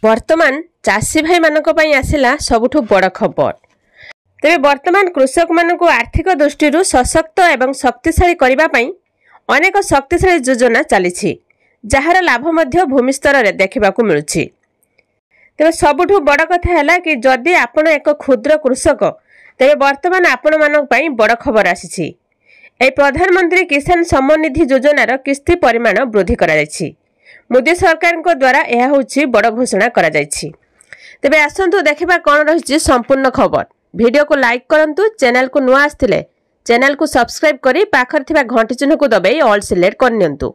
वर्तमान चाषी भाई मानक पई आसिला सबुठु बड़ खबर। तेरे वर्तमान कृषक मानक आर्थिक दृष्टि सशक्त एवं शक्तिशाली करने पई अनेक शक्तिशाली योजना चली जार लाभ मध्य भूमि स्तर में देखा मिलुछि। तेरे सबुठु बड़ कथा है कि जदि आपण एक क्षुद्र कृषक तेरे वर्तमान आपण मानक पई बड़ खबर आसी। प्रधानमंत्री किसान सम्मान निधि योजनार किस्ती परिमाण वृद्धि करा जायछि। मोदी सरकार द्वारा यह होछि बड़ घोषणा करा जायछि। तेबे आसंतु देखिबा कोन रहिछि संपूर्ण खबर। वीडियो को लाइक करंतु, चैनल को नुआ आस्थिले चैनल को सब्सक्राइब करी पाखर थिबा घंटी चिन्ह को दबाई ऑल सिलेक्ट करनियंतु।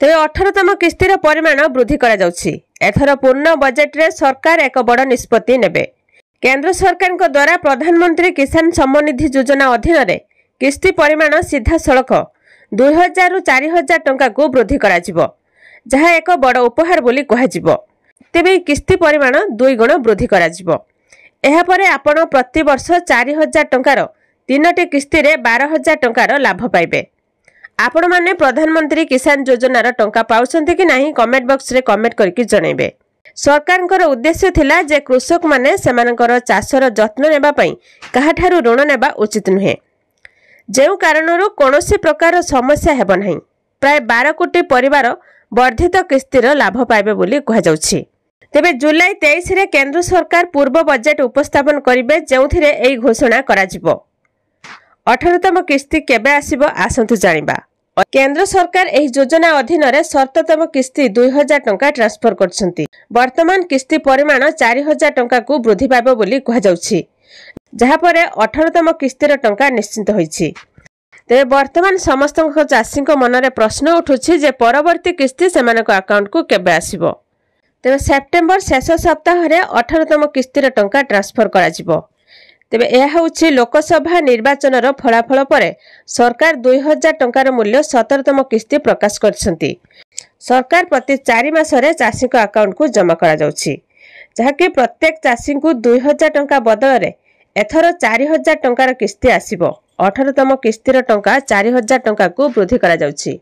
तेबे 18तम किस्तीर परिमाण वृद्धि करा जाउछि। एथर पूर्ण बजेट रे सरकार एक बड़ निष्पत्ति नेबे। केंद्र सरकार द्वारा प्रधानमंत्री किसान सम्मान निधि योजना अधीन रे किस्ती परिमाण सीधा सड़क 2000 रु 4000 टंका को वृद्धि करा जिवो, जहाँ एक बड़ उपहार बोली कहाजिवो। तेबे किस्ती परिमाण 2 गुण वृद्धि करा जिवो। एहा परे आपण प्रति वर्ष 4000 टंकार 3टी किस्ती रे 12000 टंकार लाभ पाइबे। आपण माने प्रधानमंत्री किसान योजनार टंका पाउछन्ते कि नाही कमेंट बॉक्स रे कमेंट करके जणाइबे। सरकारଙ୍କର उद्देश्य थिला जे कृषक माने सेमानकर चाषर जत्न नेबा पई काहाठारु ऋण नेबा उचित नुहे, जेउ कारणरू कोनोसी प्रकार समस्या हेब नाही। प्राय 12 कोटी परिवार वर्धित किस्तीर लाभ पाइबे बोली कहा जाउछि। तेबे जुलाई 23 रे केंद्र सरकार पूर्व बजेट उपस्थापन करिवे, जेउथिरे एई घोषणा करा जिवो। 18तम किस्ती केबे आसीबो आसंतु जानिबा। केंद्र सरकार एही योजना अधीन रे 17तम किस्ती 2000 टंका ट्रांसफर करछंती। वर्तमान किस्ती परिमाण 4000 टंका को वृद्धि पाइबो बोली कहा जाउछि, जहा परे 18तम किस्तीर टंका निश्चित होईछि। तेबे वर्तमान समस्त चाषी मनरे प्रश्न उठुछि जे परवर्ती किस्ती सेमानक अकाउंट को केबे आसीबो। तेबे सेप्टेम्बर शेष सप्ताह रे 18तम किस्तीर टंका ट्रांसफर करा जिवो। तेबे यह होछि लोकसभा निर्वाचन फलाफल परे सरकार 2000 टंकार मूल्य 17तम किस्ती प्रकाश करछंती। सरकार प्रति 4 मास रे चाषी को अकाउंट को जमा करा जाउछि, जहाकि प्रत्येक चाषी को 2000 टंका बदल रे एथर 4000 टंकार किस्ती आसीबो। 18तम किस्तीर टंका 4000 टंका को वृद्धि करा जाउछि।